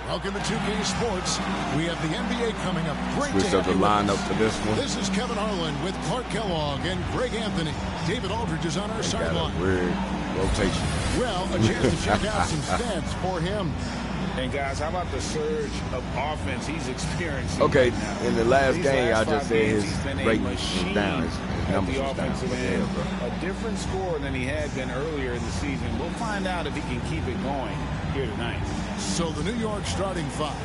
Welcome to 2K Sports. We have the NBA coming up. Great Switch up the lineup for this one. This is Kevin Harlan with Clark Kellogg and Greg Anthony. David Aldridge is on our sideline. Weird rotation. Well, a chance to check out some stats for him. And guys, how about the surge of offense he's experiencing? Okay, right now? in the last These game, last I just 5 said games, his he's been a rating was machine down. His at numbers the was down. offensive end. A different score than he had been earlier in the season. We'll find out if he can keep it going here tonight. So the New York starting five.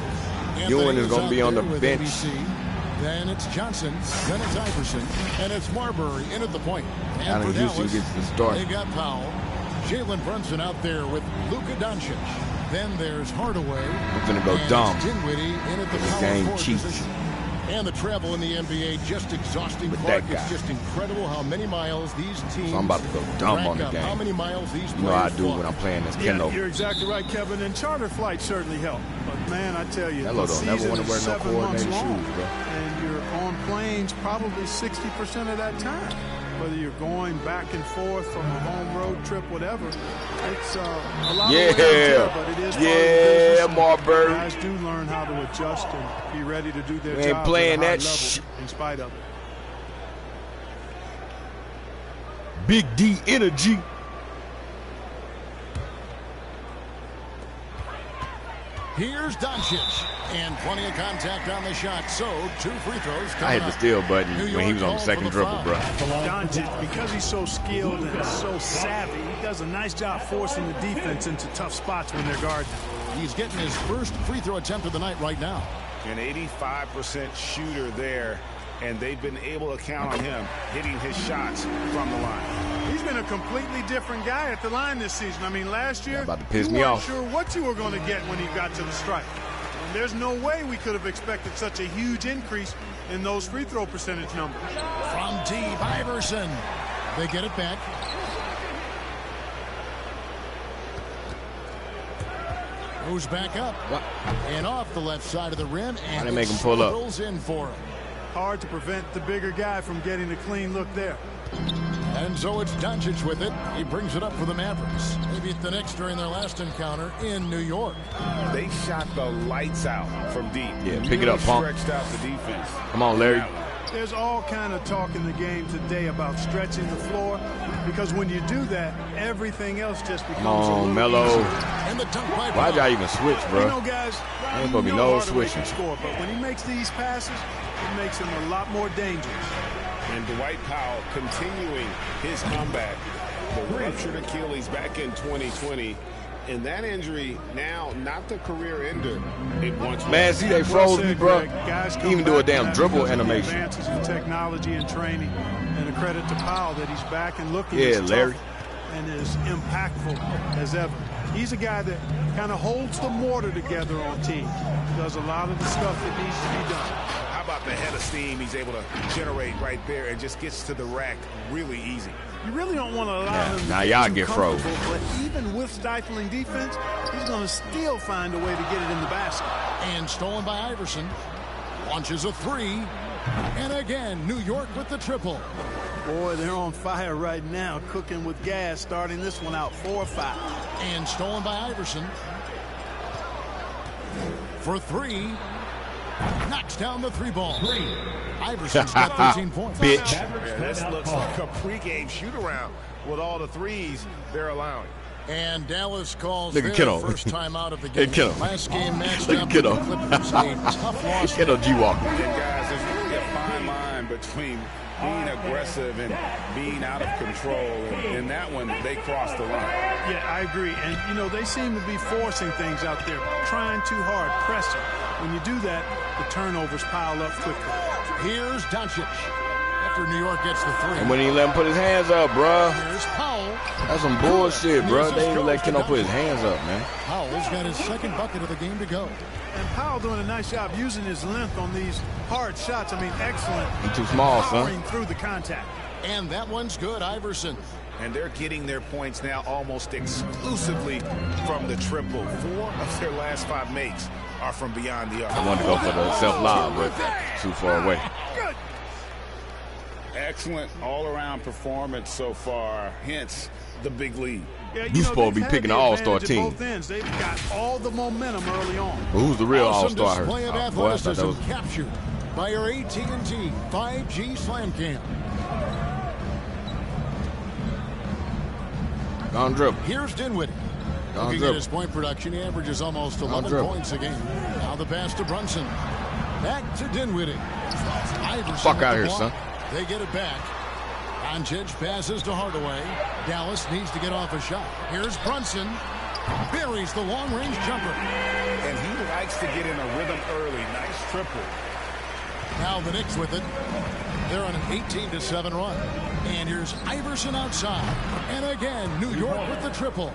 Ewing is going to be on the bench. ABC. Then it's Johnson, then it's Iverson, and it's Marbury in at the point. And for Houston Dallas, gets the start. they got Powell, Jalen Brunson out there with Luka Doncic. Then there's Hardaway. I'm going to go dumb. Dinwiddie in at the This power game forward cheats. position. And the travel in the NBA just exhausting. With Clark, that guy. it's just incredible how many miles these teams. So I'm about to go dumb on the game. How many miles these You know how I players do fly. when I'm playing this Yeah, Kendall. you're exactly right, Kevin. And charter flights certainly help. But man, I tell you, Hello, the don't never season want to wear is no 7 months coordinated long, shoes, bro. and you're on planes probably 60% of that time. Whether you're going back and forth from a home road trip, whatever, it's a lot of wear and tear, but it is part of the business. Marbury. Guys do learn how to adjust and be ready to do their We ain't job playing at a high that level shit. in spite of it. Big D energy. Here's Doncic, and plenty of contact on the shot. So 2 free throws. I hit the steal button when he was on the second dribble, bro. Doncic, because he's so skilled and so savvy, he does a nice job forcing the defense into tough spots when they're guarding. He's getting his first free throw attempt of the night right now. An 85% shooter there, and they've been able to count on him hitting his shots from the line. He's been a completely different guy at the line this season. I mean, last year, About to piss you me weren't off. sure what you were going to get when he got to the stripe. And there's no way we could have expected such a huge increase in those free throw percentage numbers. From deep, Iverson. They get it back. Goes back up. And off the left side of the rim. And they make him pull up? rolls in for him. Hard to prevent the bigger guy from getting a clean look there. And so it's Doncic with it. He brings it up for the Mavericks. They beat the Knicks during their last encounter in New York. They shot the lights out from deep. Yeah, pick it up, punk. Stretched out the defense. Come on, Larry. There's all kind of talk in the game today about stretching the floor, because when you do that, everything else just becomes Come on, a little Melo. easier. And the dunk by Why'd y'all even switch, You bro? know, guys, Ain't you supposed to be know no Hardaway switching. can score, but when he makes these passes, it makes him a lot more dangerous. And Dwight Powell continuing his comeback. The ruptured Achilles back in 2020. And that injury now not the career ender it once was. Man, see, they Well froze said, me, bro. Greg. Guys He come even do a back from damn that dribble because of the animation. Advances in technology and training, and a credit to Powell that he's back and looking Yeah, as tough Larry. and as impactful as ever. He's a guy that kind of holds the mortar together on teams. Does a lot of the stuff that needs to be done. How about the head of steam he's able to generate right there and just gets to the rack really easy. You really don't want to allow him to now get y'all too get froze. comfortable, but even with stifling defense, he's going to still find a way to get it in the basket. And stolen by Iverson. Launches a 3. And again, New York with the triple. Boy, they're on fire right now, cooking with gas, starting this one out 4-5. And stolen by Iverson. For 3. Knocks down the 3 ball. Iverson's got 13 points. Bitch. Yeah, this looks like a pregame shoot-around with all the threes they're allowing. And Dallas calls Look their at Kiddo. first time out of the Hey, game. Kiddo. Last game matched Look at up with Kiddo. the Clippers. A tough loss. Kiddo G Walker. And guys, there's really a fine line between being aggressive and being out of control. And in that one, they crossed the line. Yeah, I agree. And, you know, they seem to be forcing things out there, trying too hard, pressing. When you do that, the turnovers pile up quickly. Here's Doncic. After New York gets the 3. And when he let him put his hands up, bro. Here's Powell. That's some bullshit, bro. They didn't let Kiddo put his hands up, man. Powell's got his second bucket of the game to go. And Powell doing a nice job using his length on these hard shots. I mean, excellent. He too small, Powering son. through the contact. And that one's good, Iverson. And they're getting their points now almost exclusively from the triple. 4 of their last 5 makes are from beyond the arc. I wanted to go for the self-lob, but too far away. Excellent all-around performance so far, hence the big lead. Yeah, You supposed to be picking an all-star team. Both ends. They've got all the momentum early on. Well, who's the real Awesome all-star? display of Boy, I thought that athleticism was captured by your AT&T 5G Slam Cam. Gone dribble. Here's Dinwiddie. Gone Looking at dribble. his point production, he averages almost 11 dribble. points a game. Now the pass to Brunson. Back to Dinwiddie. Iverson Fuck with out the here, block. son. They get it back. Doncic passes to Hardaway. Dallas needs to get off a shot. Here's Brunson. Buries the long-range jumper. And he likes to get in a rhythm early. Nice triple. Now the Knicks with it. They're on an 18-7 run. And here's Iverson outside. And again, New York with the triple.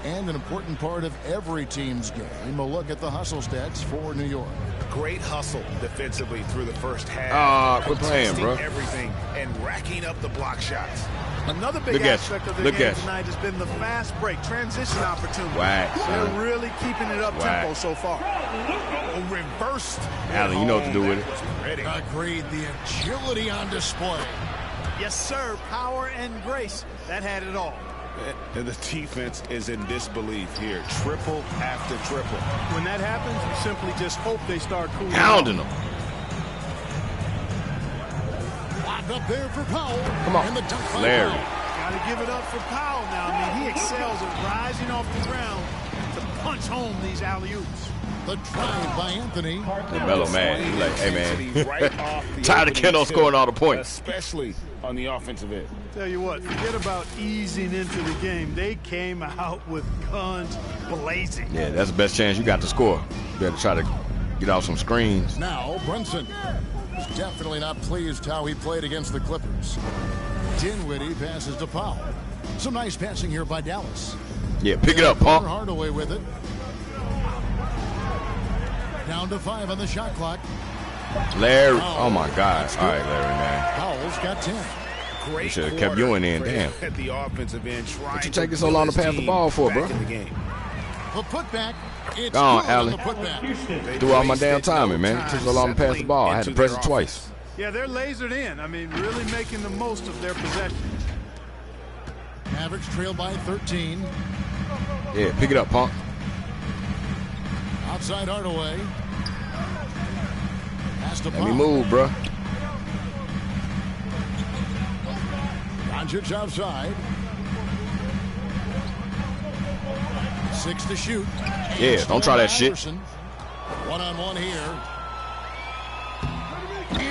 And an important part of every team's game, a look at the hustle stats for New York. Great hustle defensively through the first half. Quit playing, bro. Everything and racking up the block shots. Another big Look at aspect you. of their Look game at you. tonight has been the fast break, transition opportunity. Whack, son. They're really keeping it up Whack. tempo so far. Reversed. Allen, you know what to do with it. Ready. Agreed, the agility on display. Yes, sir. Power and grace. That had it all. And the defense is in disbelief here. Triple after triple. When that happens, you simply just hope they start cooling Pounding down. them. Locked up there for Powell. Come on. And the dunk by Larry. Powell. Got to give it up for Powell now. I mean, he excels at rising off the ground to punch home these alley-oops. The drive by Anthony. The mellow man. He's like, hey, man. Right off the Tired of opening Kendall tip, scoring all the points. especially on the offensive end. Tell you what, forget about easing into the game. They came out with guns blazing. Yeah, that's the best chance you got to score. You better try to get off some screens. Now Brunson is definitely not pleased how he played against the Clippers. Dinwiddie passes to Powell. Some nice passing here by Dallas. Yeah, pick it up, punk. Hardaway with it. Down to 5 on the shot clock. Larry. Oh, my God. All right, Larry, man. Powell's got 10. Great You should have kept you in there, damn. At the offensive end, What you taking so long to pass the ball for, bro? The putback. It's Go on, good Allen. the putback. Threw all my damn timing, man. Took so long to pass the ball. I had to press it twice. Yeah, they're lasered in. I mean, really making the most of their possession. Mavericks trail by 13. Yeah, pick it up, punk. Outside Hardaway. Pass to Let me Powell. move, bro. Doncic outside. 6 to shoot. Yeah, don't try that shit. Iverson. One-on-one here.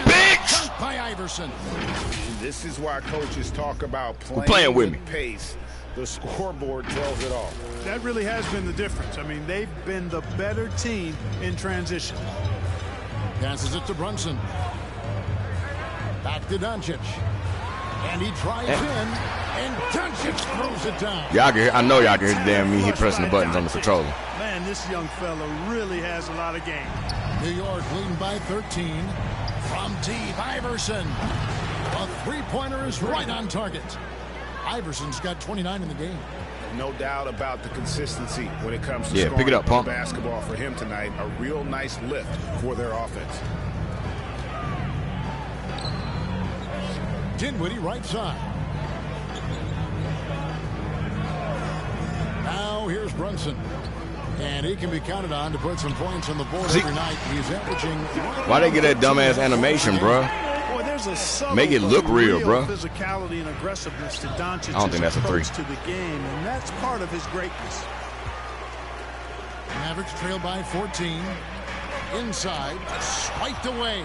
Bitch! By Iverson. This is why coaches talk about playing with me. pace. The scoreboard tells it all. That really has been the difference. I mean, they've been the better team in transition. Passes it to Brunson. Back to Doncic. And he drives in. And Doncic throws it down. Y'all can hear, I know y'all can hear the damn me. He pressing the buttons on the controller. Man, this young fella really has a lot of game. New York leading by 13. From deep, Iverson. A three-pointer is right on target. Iverson's got 29 in the game. No doubt about the consistency when it comes to Yeah, scoring pick it up, punk. basketball for him tonight. A real nice lift for their offense. Dinwiddie right side. Now here's Brunson. And he can be counted on to put some points on the board every night. He's averaging... Why they get that dumbass animation, bro? Boy, there's a subtle Make it look but real, bro. physicality and aggressiveness to Doncic's I don't think that's a three. approach to the game, and that's part of his greatness. Mavericks trail by 14. Inside, spiked away.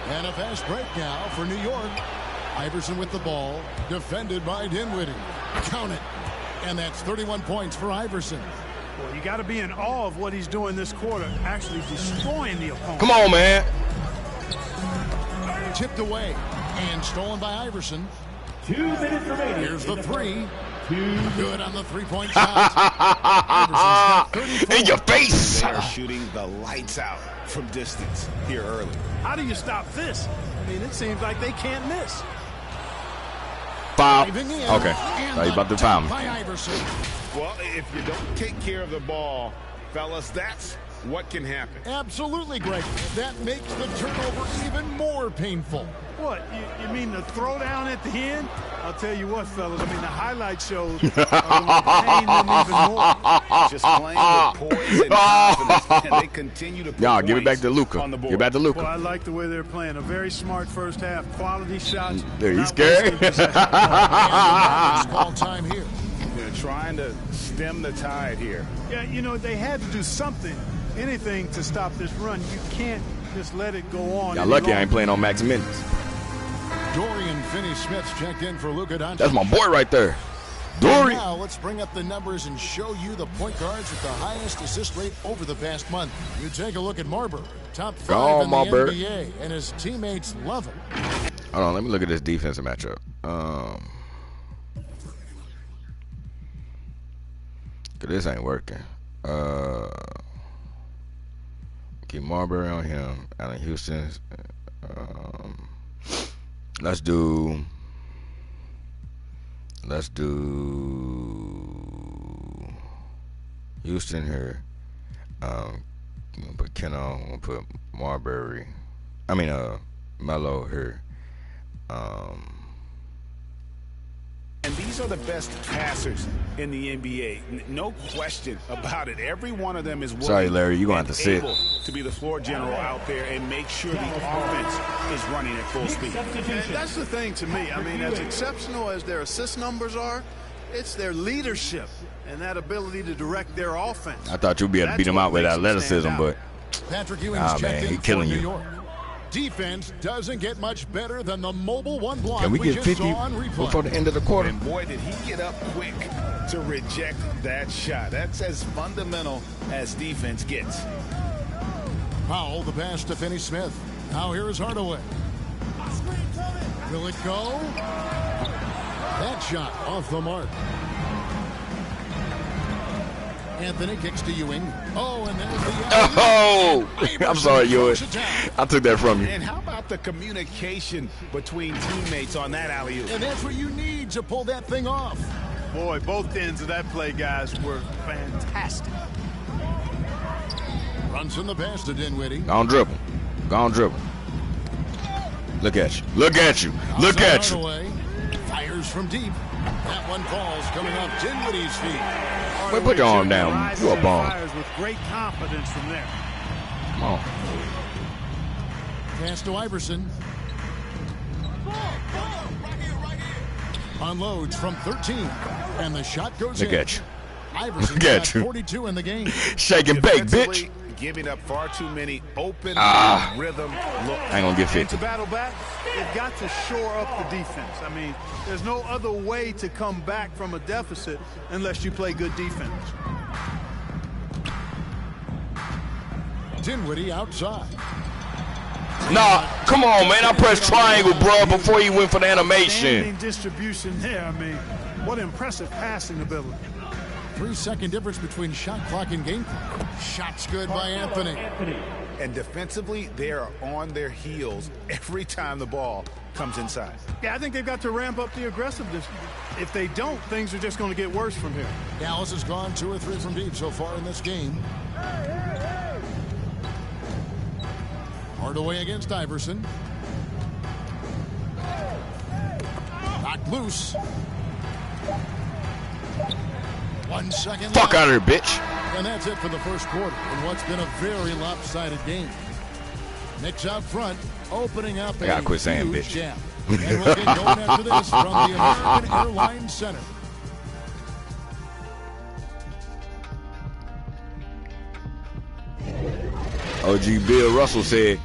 And a fast break now for New York. Iverson with the ball, defended by Dinwiddie. Count it. And that's 31 points for Iverson. Well, you got to be in awe of what he's doing this quarter, actually destroying the opponent. Come on, man. Tipped away and stolen by Iverson. 2 minutes remaining. Here's the three. 2 Good on the three-point shot. Iverson's got 34. In your face. They are shooting the lights out from distance here early. How do you stop this? I mean, it seems like they can't miss. Foul. Driving in, Okay. and Now you the about to foul me. dunk by Iverson. Well, if you don't take care of the ball, Fellas, that's what can happen. Absolutely, Greg. That makes the turnover even more painful. What, you mean the throwdown at the end? I'll tell you what, fellas, I mean, the highlight shows are going to pain them even more. Just playing with poise and confidence, and they continue to put Y'all, give it back to points Luka. on the board. Give it back to Luka. Well, I like the way they're playing. A very smart first half. Quality shots. Dude, he's not scared. wasting possession. Call time here. They're trying to stem the tide here. Yeah, you know, they had to do something, anything to stop this run. You can't just let it go on. Y'all any lucky I ain't longer. playing on max minutes. Dorian Finney-Smith checked in for Luka Doncic. That's my boy right there. And Dorian. now let's bring up the numbers and show you the point guards with the highest assist rate over the past month. You take a look at Marbury, top 5 on, in the Marbury. NBA, and his teammates love him. Hold on, let me look at this defensive matchup. This ain't working. Keep Marbury on him. Allen Houston. Let's do Houston here. I'm gonna put Ken on. I'm gonna put Marbury. I mean, Melo here. And these are the best passers in the NBA. No question about it. Every one of them is willing. Sorry, Larry, you're going to have to sit. able to be the floor general out there and make sure the offense is running at full speed. And that's the thing to me. I mean, as exceptional as their assist numbers are, it's their leadership and that ability to direct their offense. I thought you'd be able to beat him out with athleticism, but Patrick Ewing's man, checked he in killing for New you. York. Defense doesn't get much better than the mobile one block can we get just 50 saw on replay. before the end of the quarter? And boy, did he get up quick to reject that shot. That's as fundamental as defense gets. Powell, the pass to Finney-Smith. Now here is Hardaway. Will it go? That shot off the mark. Anthony kicks to Ewing. Oh, and there's the Oh, I'm sorry, Ewing. I took that from you. And how about the communication between teammates on that alley-oop? And that's what you need to pull that thing off. Boy, both ends of that play, guys, were fantastic. Brunson the pass to Dinwiddie. Go on dribble. Go on dribble. Look at you. Look at you. Look at you. Hardaway fires from deep. That one falls coming off Dinwiddie's feet. Wait, put your arm down. You a bomb. Fires with great confidence from there. Come on. Pass to Iverson. Unloads from 13. And the shot goes Look in. at you. Iverson Look at got you. 42 in the game. Shake and bake, bitch. Defensively, giving up far too many open rhythm looks. I ain't gonna get And 50. to battle back, they've got to shore up the defense. I mean, there's no other way to come back from a deficit unless you play good defense. Dinwiddie outside. Nah, come on, man. I pressed triangle, bro, before he went for the animation. Standing distribution there. I mean, what impressive passing ability. 3-second difference between shot clock and game clock. Shots good by Anthony. And defensively, they are on their heels every time the ball comes inside. Yeah, I think they've got to ramp up the aggressiveness. If they don't, things are just going to get worse from here. Dallas has gone 2 or 3 from deep so far in this game. Hardaway against Iverson. Knocked loose. 1 second Fuck left. out of here, bitch. And that's it for the first quarter in what's been a very lopsided game. Knicks out front, opening up I gotta quit saying huge bitch. gap. And we'll get going after this from the American Airlines Center. OG Bill Russell said,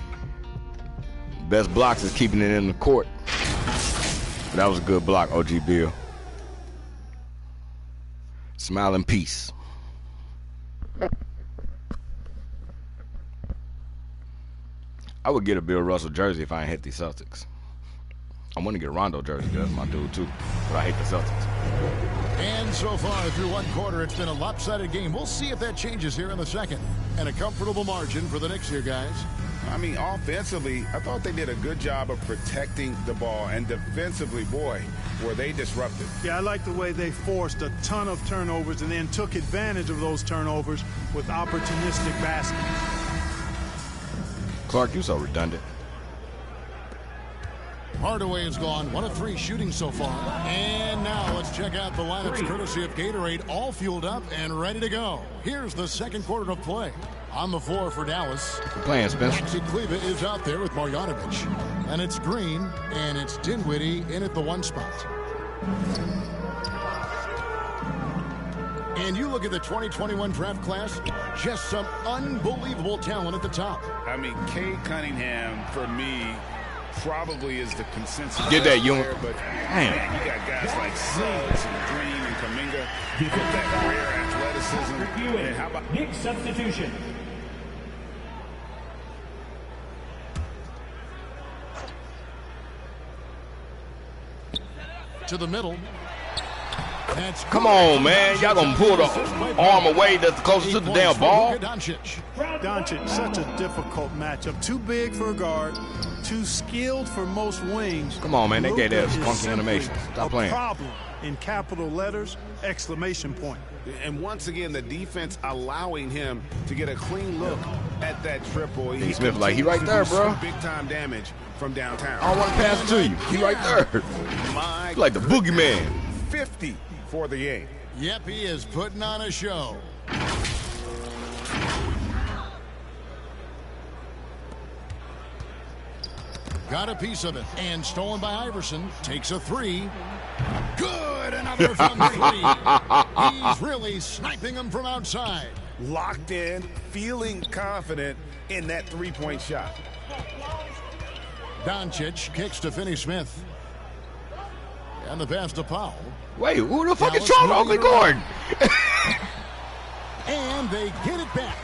best blocks is keeping it in the court. That was a good block, OG Bill. Smile in peace. I would get a Bill Russell jersey if I ain't hit the Celtics. I want to get a Rondo jersey, that's my dude too. But I hate the Celtics. And so far through one quarter, it's been a lopsided game. We'll see if that changes here in the second. And a comfortable margin for the Knicks here, guys. I mean, offensively, I thought they did a good job of protecting the ball. And defensively, boy, were they disruptive. Yeah, I like the way they forced a ton of turnovers and then took advantage of those turnovers with opportunistic baskets. Clark, you so redundant. Hardaway is gone. 1 of 3 shooting so far. And now let's check out the lineups courtesy of Gatorade, all fueled up and ready to go. Here's the second quarter of play. On the floor for Dallas. Good playing, Spencer. Maxi Kleber is out there with Marjanovic. And it's Green, and it's Dinwiddie in at the 1 spot. And you look at the 2021 draft class, just some unbelievable talent at the top. I mean, Cade Cunningham, for me, probably is the consensus. Get that, Ewing. But man, you got guys like Suggs and Green and Kuminga with that rare athleticism. And how about Nick substitution? To the middle. That's come on, man. Y'all gonna pull the arm away that's closest to the damn ball? Doncic, such a difficult matchup. Too big for a guard, too skilled for most wings. Come on, man. They gave that funky animation. Stop playing. Problem in capital letters, exclamation point. And once again, the defense allowing him to get a clean look at that triple. He Smith like, he right there, bro. Big-time damage from downtown. I don't want to pass it to you. He right there. He's like the boogeyman. 50 for the game. Yep, he is putting on a show. Got a piece of it, and stolen by Iverson. Takes a 3. Good, another from 3. He's really sniping them from outside. Locked in, feeling confident in that three-point shot. Doncic kicks to Finney-Smith. And the pass to Powell. Wait, who the fuck is Charles Oakley Gordon? And they get it back.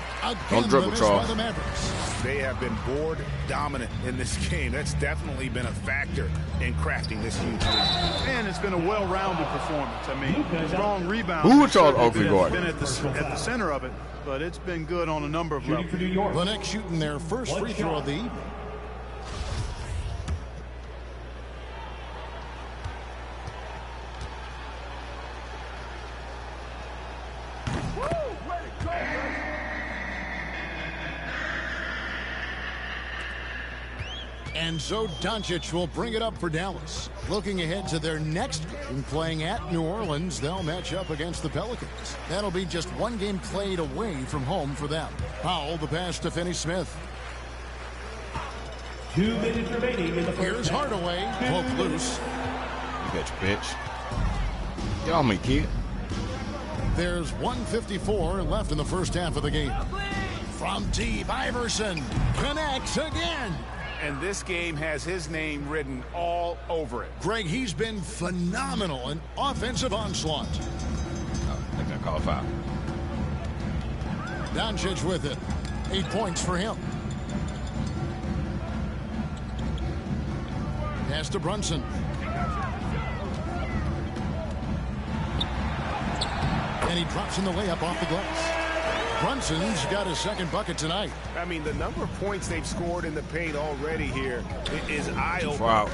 Don't dribble, Charles. By the Mavericks. They have been board dominant in this game. That's definitely been a factor in crafting this huge lead. And it's been a well-rounded performance. I mean, strong rebound. Who was Charles Oakley Gordon? Been at the center of it, but it's been good on a number of levels. The Knicks shooting their first free throw of the evening. And so Doncic will bring it up for Dallas. Looking ahead to their next game, playing at New Orleans, they'll match up against the Pelicans. That'll be just 1 game played away from home for them. Powell, the pass to Finney-Smith. 2 minutes remaining in the first. Here's Hardaway, hook loose. You got your bitch. Get off me, kid. There's 1:54 left in the first half of the game. From deep, Iverson connects again. And this game has his name written all over it. Greg, he's been phenomenal in offensive onslaught. Oh, I think I call a foul. Doncic with it. 8 points for him. Pass to Brunson. And he drops in the layup off the glass. Brunson's got his second bucket tonight. I mean, the number of points they've scored in the paint already here is eye-opening. Wow.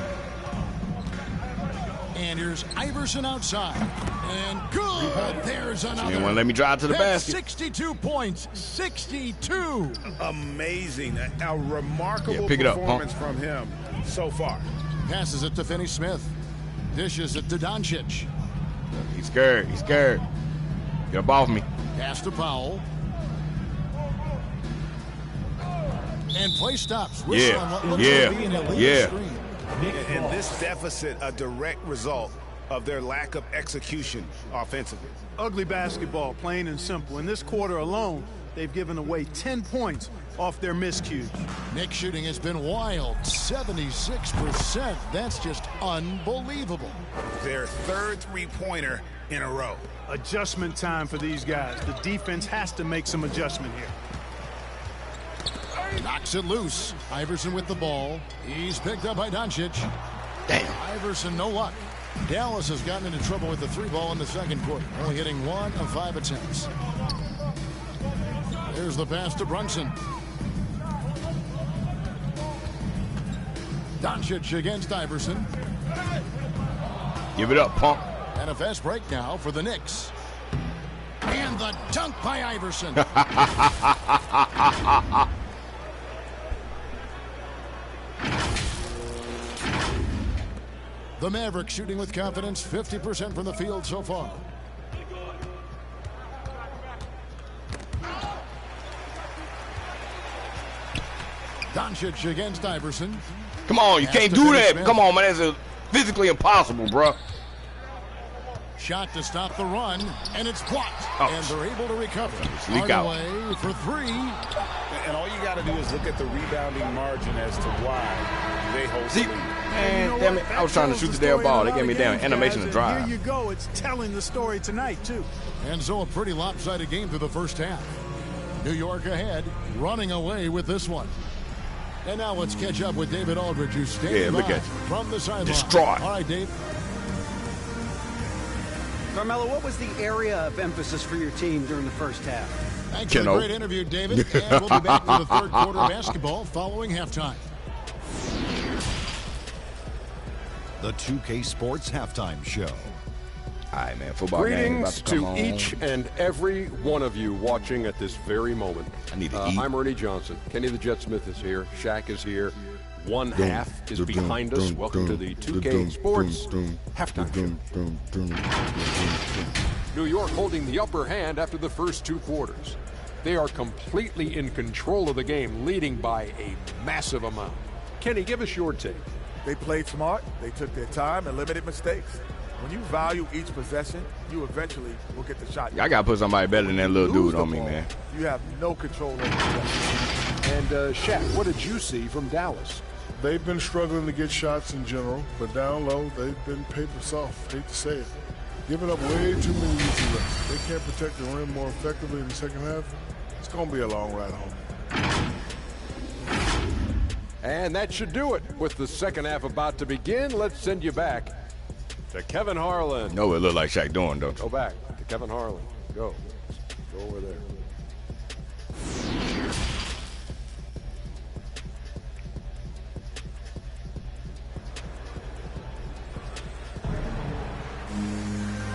And here's Iverson outside. And good. There's another. You didn't want to let me drive to the basket. 62 points. 62. Amazing. A remarkable pick it up, performance from him so far. Passes it to Finney-Smith. Dishes it to Doncic. He's scared. He's scared. Get up off me. Pass to Powell. And play stops. Yeah, on what looks yeah, to be an illegal yeah. screen. And this deficit, a direct result of their lack of execution offensively. Ugly basketball, plain and simple. In this quarter alone, they've given away 10 points off their miscues. Knicks shooting has been wild. 76%. That's just unbelievable. Their third three-pointer in a row. Adjustment time for these guys. The defense has to make some adjustment here. Knocks it loose. Iverson with the ball. He's picked up by Doncic. Damn. Iverson, no luck. Dallas has gotten into trouble with the 3-ball in the second quarter, only hitting 1 of 5 attempts. There's the pass to Brunson. Doncic against Iverson. Give it up, punk. And a fast break now for the Knicks. And the dunk by Iverson. The Mavericks shooting with confidence, 50% from the field so far. Doncic against Iverson. Come on, you can't do that. Come on, man. That's physically impossible, bro. Shot to stop the run, and it's blocked. And they're able to recover. Leak out. Hardaway for three. And all you got to do is look at the rebounding margin as to why they hold the lead. Man, damn it. I was trying to shoot the damn ball. They gave me a damn animation to drive. Here you go. It's telling the story tonight, too. And so a pretty lopsided game through the first half. New York ahead, running away with this one. And now let's catch up with David Aldridge, who's standing look by at from the sideline. Distraught. All right, Dave. Carmelo, what was the area of emphasis for your team during the first half? Thanks for the great interview, David. And we'll be back with the third quarter basketball following halftime. The 2K Sports Halftime Show. All right, man. Football game about Greetings to come on. to each and every one of you watching at this very moment. I need to eat. I'm Ernie Johnson. Kenny the Jet Smith is here. Shaq is here. One half is behind us. Welcome to the 2K Sports Halftime Show. New York holding the upper hand after the first two quarters. They are completely in control of the game, leading by a massive amount. Kenny, give us your take. They played smart. They took their time and limited mistakes. When you value each possession, you eventually will get the shot. I got to put somebody better than that little dude on me, man. You have no control over the possession. And Shaq, what did you see from Dallas? They've been struggling to get shots in general, but down low, they've been paper soft. Hate to say it. Giving up way too many easy looks. They can't protect the rim more effectively in the second half. It's going to be a long ride home. And that should do it. With the second half about to begin, let's send you back to Kevin Harlan. No, it looked like Shaq doing, though. Go back to Kevin Harlan. Go. Go over there.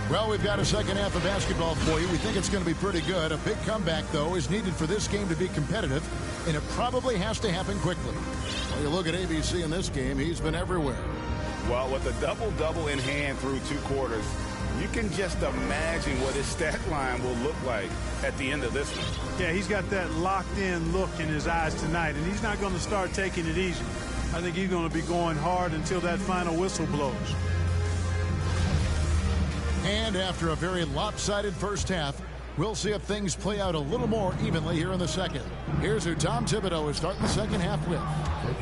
Well, we've got a second half of basketball for you. We think it's going to be pretty good. A big comeback, though, is needed for this game to be competitive, and it probably has to happen quickly. Well, you look at ABC in this game, he's been everywhere. Well, with a double-double in hand through two quarters, you can just imagine what his stat line will look like at the end of this one. Yeah, he's got that locked-in look in his eyes tonight, and he's not going to start taking it easy. I think he's going to be going hard until that final whistle blows. And after a very lopsided first half, we'll see if things play out a little more evenly here in the second. Here's who Tom Thibodeau is starting the second half with.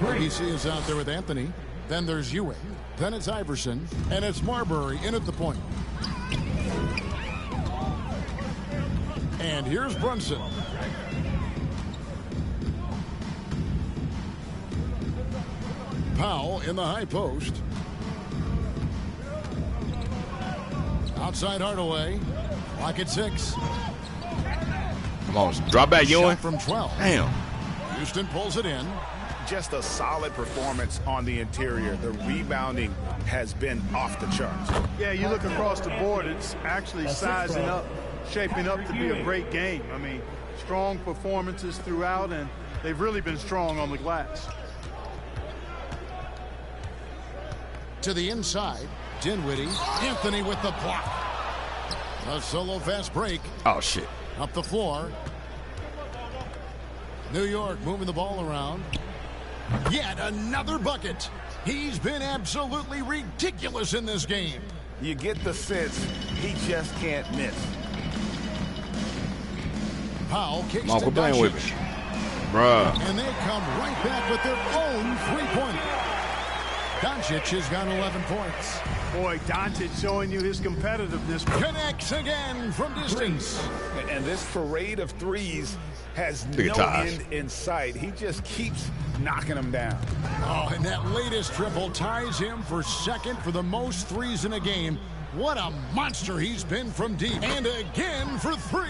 ABC is out there with Anthony. Then there's Ewing. Then it's Iverson. And it's Marbury in at the point. And here's Brunson. Powell in the high post. Outside Hardaway. Clock at 6. Come on, drop back, Ewing. Shot from 12. Damn. Houston pulls it in. Just a solid performance on the interior. The rebounding has been off the charts. Yeah, you look across the board, it's actually sizing up, shaping up to be a great game. I mean, strong performances throughout, and they've really been strong on the glass. To the inside, Dinwiddie. Anthony with the block. A solo fast break. Oh, shit. Up the floor. New York moving the ball around. Yet another bucket. He's been absolutely ridiculous in this game. You get the sense he just can't miss. Powell kicks Come on, to quit playing with me. Doncic. Bruh. And they come right back with their own three-pointer. Doncic has got 11 points. Boy, Doncic showing you his competitiveness. Connects again from distance. And this parade of threes has Look at no Taj. end in sight. He just keeps knocking them down. Oh, and that latest triple ties him for second for the most threes in a game. What a monster he's been from deep. And again for 3.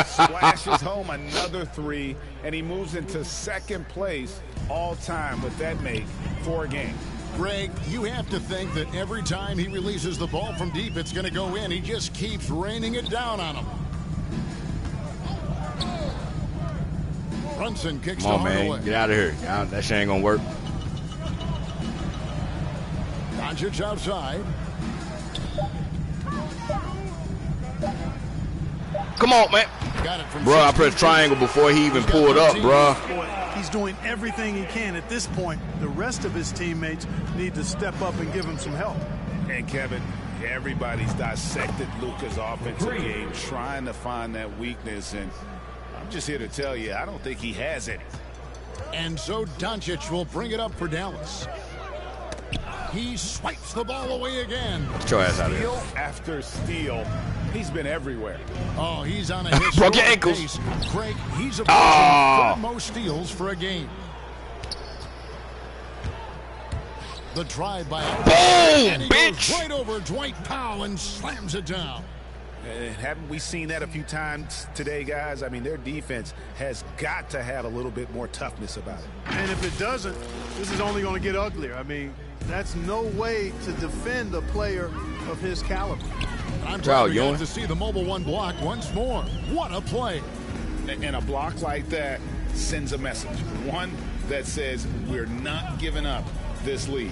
Splashes home another 3, and he moves into second place all time with that make for a game. Greg, you have to think that every time he releases the ball from deep, it's going to go in. He just keeps raining it down on him. Brunson kicks Come on, to man. Hardaway. Get out of here. That shit ain't going to work. Doncic outside. Come on, man. Got it from Bro, I pressed triangle before he even pulled up, bro. He's doing everything he can. At this point, the rest of his teammates need to step up and give him some help. And Kevin, everybody's dissected Luka's offensive game, trying to find that weakness, and I'm just here to tell you, I don't think he has any. And so Doncic will bring it up for Dallas. He swipes the ball away again. Get your ass out of here. Steal after steal. He's been everywhere. Oh, he's on a historic Broke your ankles. pace. Greg, he's approaching third most steals for a game. The drive by Boom, he bitch. goes right over Dwight Powell and slams it down. Haven't we seen that a few times today, guys? I mean, their defense has got to have a little bit more toughness about it. And if it doesn't, this is only going to get uglier. I mean, that's no way to defend a player of his caliber. I'm trying to see the Mobile One block once more. What a play. And a block like that sends a message. One that says we're not giving up this lead.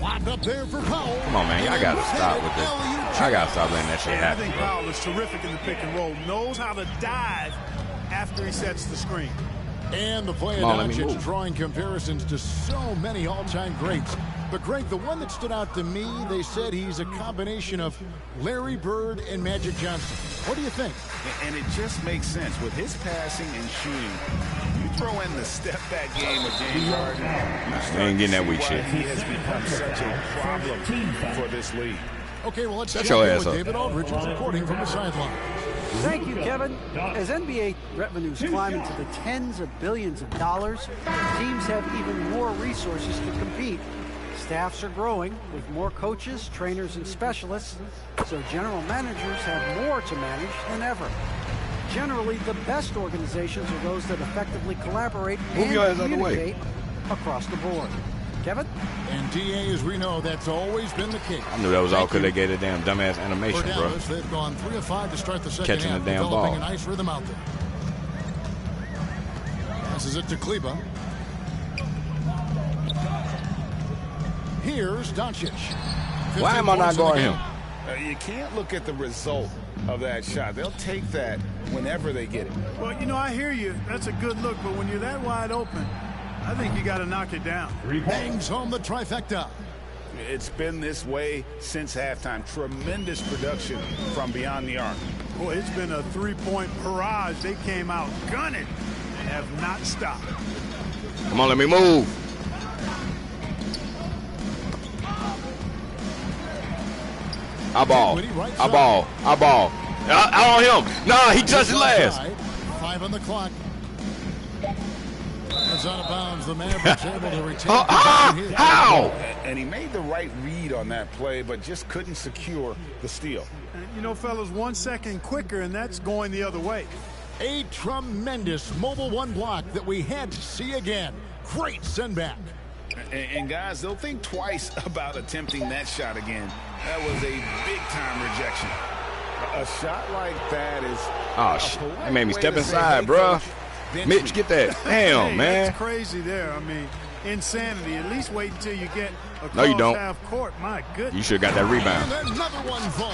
Locked up there for Powell. Come on, man. Y'all got to stop with this. I got to stop letting that shit I happen, think bro. Powell is terrific in the pick and roll. Knows how to dive after he sets the screen. And the play of Doncic drawing comparisons to so many all-time greats. But, Greg, the one that stood out to me, they said he's a combination of Larry Bird and Magic Johnson. What do you think? And it just makes sense. With his passing and shooting, you throw in the step-back game of James Harden, They ain't getting that weak shit. he has become such a problem for this league. Okay, well, let's Shut check your in ass with up. David Aldridge, who's reporting from the sideline. Thank you, Kevin. As NBA revenues climb into the tens of billions of dollars, teams have even more resources to compete. Staffs are growing with more coaches, trainers, and specialists, so general managers have more to manage than ever. Generally, the best organizations are those that effectively collaborate and communicate across the board. Kevin? And DA, as we know, that's always been the case. I knew that was all because they gave a damn dumbass animation, For bro. Dallas, they've gone 3 of 5 to start the second Catching half, the damn developing ball. a nice rhythm out there. Passes it to Kleber. Here's Doncic. Why am I not guarding him? You can't look at the result of that shot. They'll take that whenever they get it. Well, you know, I hear you. That's a good look, but when you're that wide open, I think you got to knock it down. Bangs home the trifecta. It's been this way since halftime. Tremendous production from beyond the arc. Boy, it's been a three-point barrage. They came out gunning and have not stopped. Come on, let me move. I ball. Out on him. Nah, he touched it last. 5 on the clock. It's out of bounds. The Mavericks able to retain. How? And he made the right read on that play, but just couldn't secure the steal. And, you know, fellas, 1 second quicker, and that's going the other way. A tremendous Mobile One block that we had to see again. Great send back. And guys, they'll think twice about attempting that shot again. That was a big-time rejection. A shot like that is... Oh, shit. That made me step inside, bro. Mitch, get that. Damn, hey, man. That's crazy there. I mean, insanity. At least wait until you get across No, you don't. half court. My goodness. You should have got that rebound. And another one fall.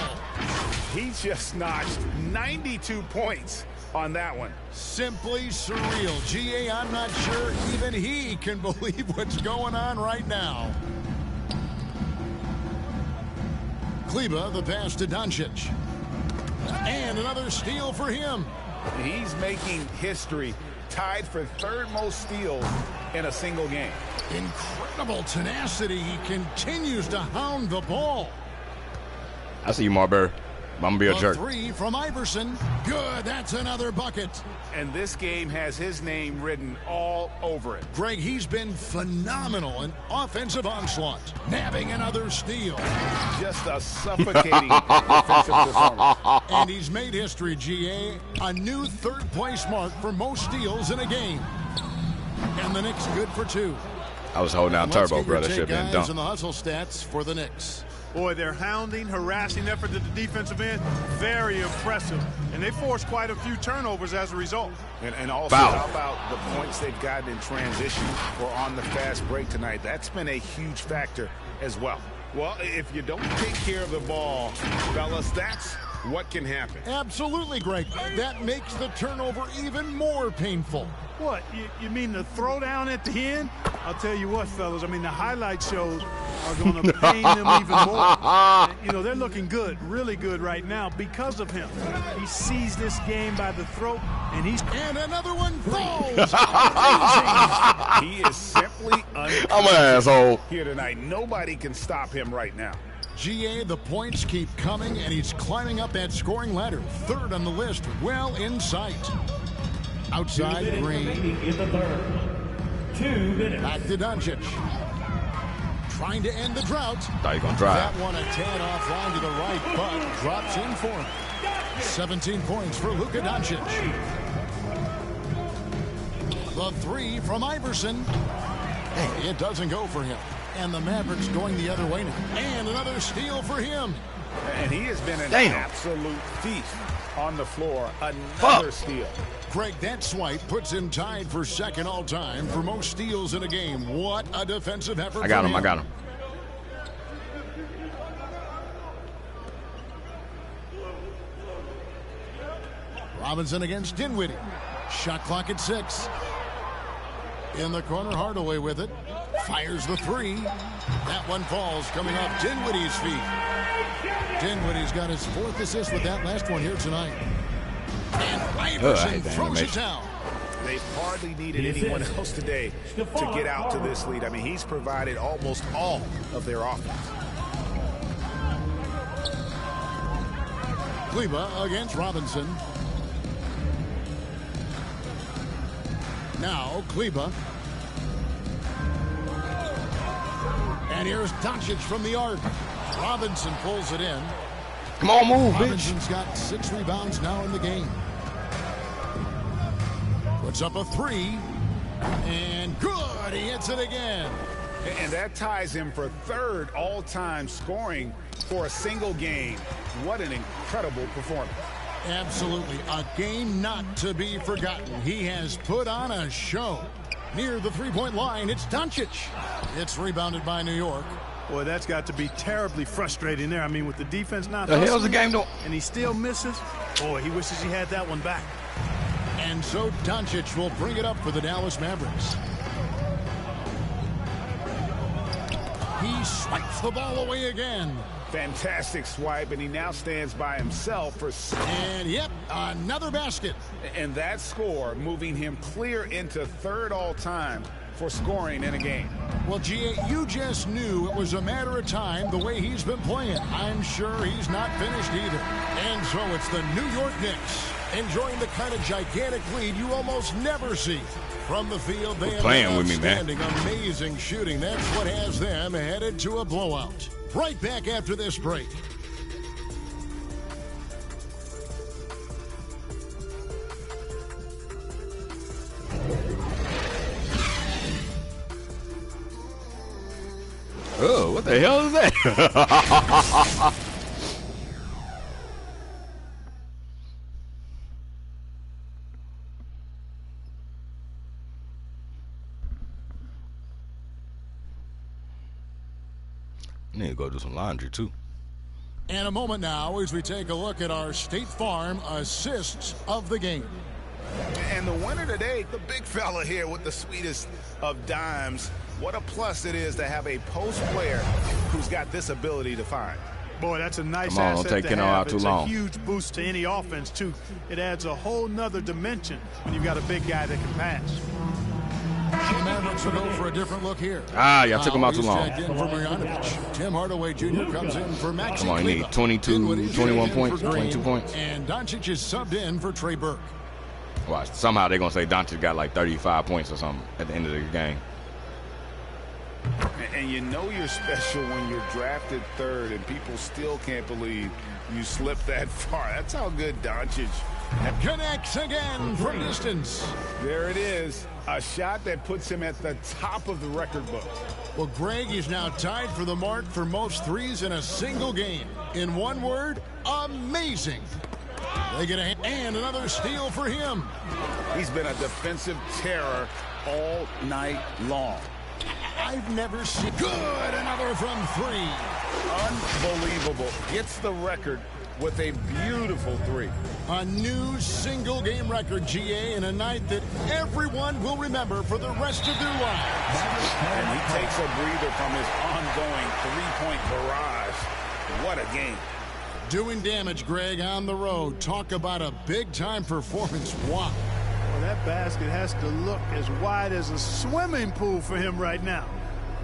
He just notched 92 points on that one. Simply surreal. GA, I'm not sure even he can believe what's going on right now. Kleber, the pass to Doncic. And another steal for him. He's making history, tied for third most steals in a single game. Incredible tenacity. He continues to hound the ball. I see you, Marbury. I'm going to be a jerk. 3 from Iverson. Good. That's another bucket. And this game has his name written all over it. Greg, he's been phenomenal in offensive onslaught. Nabbing another steal. Just a suffocating defensive performance. And he's made history, GA. A new third-place mark for most steals in a game. And the Knicks good for 2. I was holding down turbo, bro. That should have been guys dumped. in the hustle stats for the Knicks. Boy, their hounding, harassing effort at the defensive end, very impressive. And they forced quite a few turnovers as a result. And also, how about the points they've gotten in transition or on the fast break tonight? That's been a huge factor as well. Well, if you don't take care of the ball, fellas, that's what can happen. Absolutely, Greg. That makes the turnover even more painful. What, you mean the throwdown at the end? I'll tell you what, fellas, I mean, the highlight shows are going to pain them even more. You know, they're looking good, really good right now because of him. He sees this game by the throat, and he's... And another one falls. He is simply I'm an asshole. here tonight. Nobody can stop him right now. GA, the points keep coming, and he's climbing up that scoring ladder. Third on the list, well in sight. Outside, Green. In the third. 2 minutes. Back to Doncic. Trying to end the drought. Thought you gonna drive. That one a tad offline to the right, but drops in for him. 17 points for Luka Doncic. The three from Iverson. It doesn't go for him. And the Mavericks going the other way now. And another steal for him. And he has been an absolute feast on the floor. Another steal. Greg, that swipe puts him tied for second all-time for most steals in a game. What a defensive effort. I got him. I got him. Robinson against Dinwiddie. Shot clock at 6. In the corner, Hardaway with it. Fires the three. That one falls, coming off Dinwiddie's feet. Dinwiddie's got his 4th assist with that last one here tonight. And Iverson throws it down. They've hardly needed anyone else today to get out to this lead. I mean, he's provided almost all of their offense. Kleber against Robinson. Now Kleber. And here's Doncic from the arc. Robinson pulls it in. Come on, move, Robinson's got 6 rebounds now in the game. Puts up a 3. And good. He hits it again. And that ties him for 3rd all-time scoring for a single game. What an incredible performance. Absolutely. A game not to be forgotten. He has put on a show. Near the three-point line, it's Doncic. It's rebounded by New York. Boy, that's got to be terribly frustrating there. I mean, with the defense not the hell's the game doing? And he still misses. Boy, he wishes he had that one back. And so Doncic will bring it up for the Dallas Mavericks. He swipes the ball away again. Fantastic swipe, and he now stands by himself for... And, yep, another basket. And that score moving him clear into 3rd all-time for scoring in a game. Well, G.A., you just knew it was a matter of time the way he's been playing. I'm sure he's not finished either. And so it's the New York Knicks enjoying the kind of gigantic lead you almost never see. From the field, they have playing with me, man. Amazing shooting. That's what has them headed to a blowout. Right back after this break. Oh, what the hell is that? I need to go do some laundry, too. And a moment now as we take a look at our State Farm assists of the game. And the winner today, the big fella here with the sweetest of dimes. What a plus it is to have a post player who's got this ability to find. Boy, that's a nice Come on, asset don't take to Keno have. out too It's long. a huge boost to any offense, too. It adds a whole nother dimension when you've got a big guy that can pass. The Mavericks will go for a different look here. Y'all took him out too long. Tagged in for Marjanovic. Tim Hardaway Jr. comes in for Maxi Come on, you need Kleber. 22, Dinwiddie's 21 in points, for Green, 22 points. And Doncic is subbed in for Trey Burke. Watch. Somehow they're going to say Doncic got like 35 points or something at the end of the game. And you know you're special when you're drafted 3rd and people still can't believe you slipped that far. That's how good Doncic Connects again from distance. There it is. A shot that puts him at the top of the record book. Well, Greg, he's now tied for the mark for most threes in a single game. In one word, amazing. They get and another steal for him. He's been a defensive terror all night long. I've never seen. Good, another from three. Unbelievable. Gets the record with a beautiful three. A new single-game record, GA, in a night that everyone will remember for the rest of their lives. And he takes a breather from his ongoing three-point barrage. What a game. Doing damage, Greg, on the road. Talk about a big-time performance. Wow. Well, that basket has to look as wide as a swimming pool for him right now,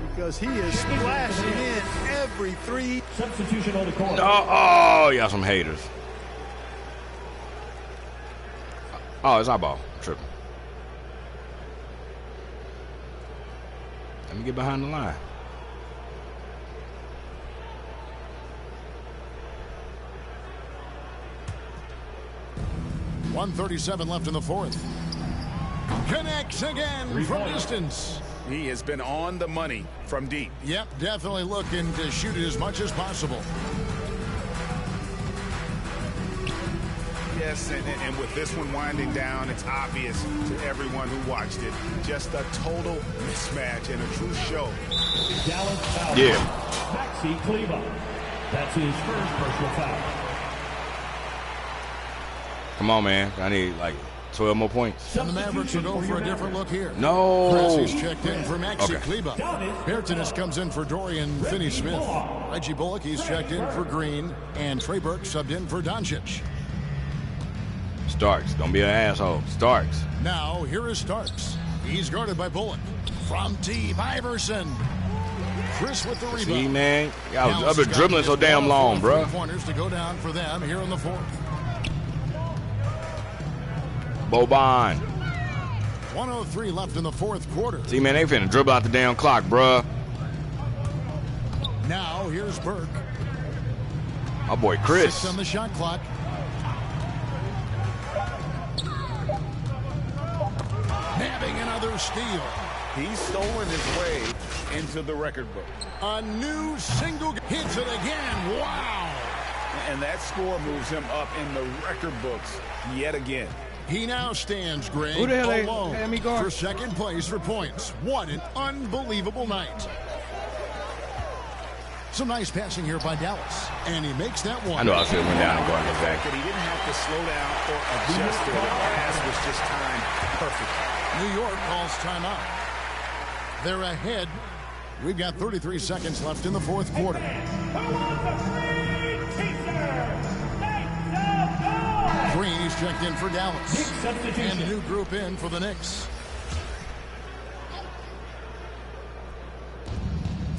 because he is splashing in every three. Substitution on the court. Oh, y'all some haters. Oh, it's our ball. I'm tripping. Let me get behind the line. .137 left in the fourth. Connects again from distance. He has been on the money from deep. Yep, definitely looking to shoot it as much as possible. Yes, and with this one winding down, it's obvious to everyone who watched it. Just a total mismatch and a true show. Dallas foul. Yeah. Maxi Kleber. That's his first personal foul. Come on, man. I need like 12 more points. And the Mavericks will go for a different look here. No. Pressey's checked in for Maxi Okay. Kleber. Bertanis comes in for Dorian Finney-Smith. Reggie Bullock, he's checked in for Green. And Trey Burke subbed in for Doncic. Starks, don't be an asshole. Starks. Now, here is Starks. He's guarded by Bullock. From deep, Iverson. Chris with the rebound. See, man, I've been dribbling so damn long, bro. Pointers to go down for them here in the fourth. Boban. 1:03 left in the fourth quarter. See, man, they finna dribble out the damn clock, bruh. Now, here's Burke. My boy Chris. 6 on the shot clock. Nabbing another steal. He's stolen his way into the record book. A new single hits it again. Wow. And that score moves him up in the record books yet again. He now stands, Greg, Who the hell alone had me guard? for second place for points. What an unbelievable night. Some nice passing here by Dallas, and he makes that one. I know I should have went down and guarded The the fact back. that he didn't have to slow down or adjust to it. The pass was just timed perfectly. New York calls timeout. They're ahead. We've got 33 seconds left in the fourth quarter. Green is checked in for Dallas. And a new group in for the Knicks.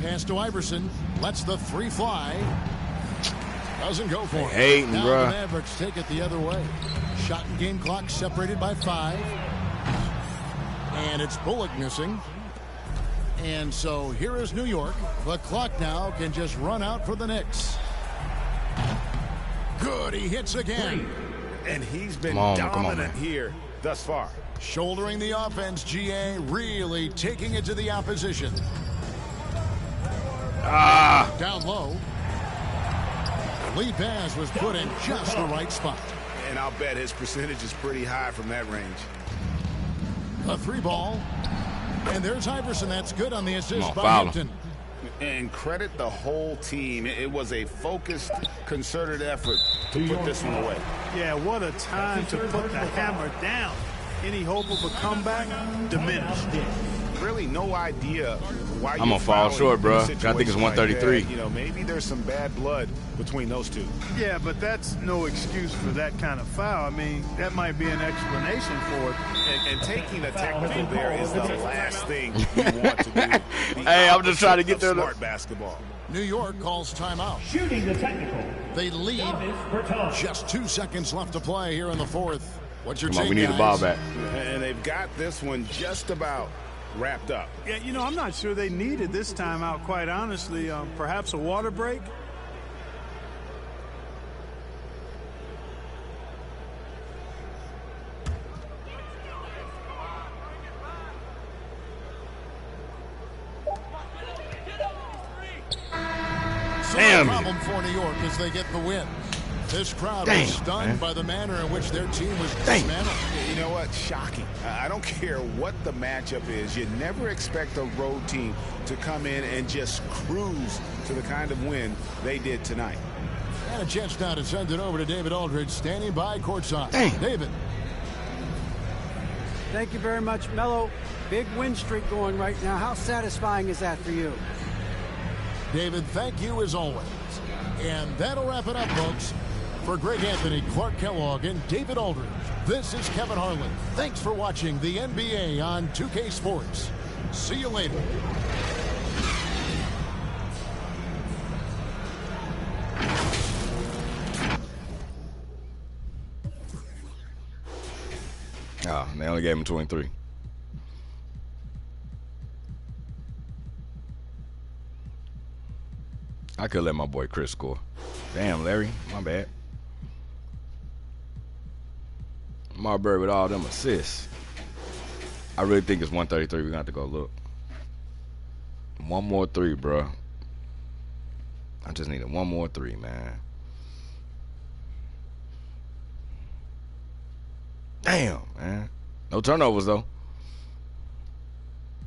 Pass to Iverson. Lets the three fly. Doesn't go for it. Hating, Now bruh. the Mavericks take it the other way. Shot and game clock separated by 5. And it's Bullock missing. And so here is New York. The clock now can just run out for the Knicks. Good, he hits again. And he's been Come on, dominant man. here thus far. Shouldering the offense, GA, really taking it to the opposition. Down low. Lead pass was put in just the right spot. And I'll bet his percentage is pretty high from that range. A 3-ball. And there's Iverson. That's good on the assist Come on, by foul him. Hampton. And credit the whole team. It was a focused, concerted effort to put this one away. Yeah, what a time to put the hammer down. Any hope of a comeback diminished. Really no idea why I'm gonna fall short, bro. I think it's 133. You know, maybe there's some bad blood between those two. Yeah, but that's no excuse for that kind of foul. I mean, that might be an explanation for it. And taking a technical there is the last thing you want to do. Hey, I'm just trying to get there. Smart basketball. New York calls timeout. Shooting the technical. They lead. Just 2 seconds left to play here in the fourth. What's your Come on, take, we need guys? the ball back. And they've got this one just about wrapped up. Yeah, you know, I'm not sure they needed this timeout, quite honestly. Perhaps a water break? Damn. problem for New York as they get the win. This crowd was stunned by the manner in which their team was dismantled. You know what? Shocking. I don't care what the matchup is. You never expect a road team to come in and just cruise to the kind of win they did tonight. And a chance now to send it over to David Aldridge, standing by courtside. David. Thank you very much, Melo. Big win streak going right now. How satisfying is that for you? David, thank you as always. And that'll wrap it up, folks. For Greg Anthony, Clark Kellogg, and David Aldridge, this is Kevin Harlan. Thanks for watching the NBA on 2K Sports. See you later. They only gave him 23. I could let my boy Chris score. Damn, Larry, my bad. Marbury with all them assists. I really think it's 133. We're going to have to go look. One more three, bro. I just needed one more three, man. Damn, man. No turnovers, though.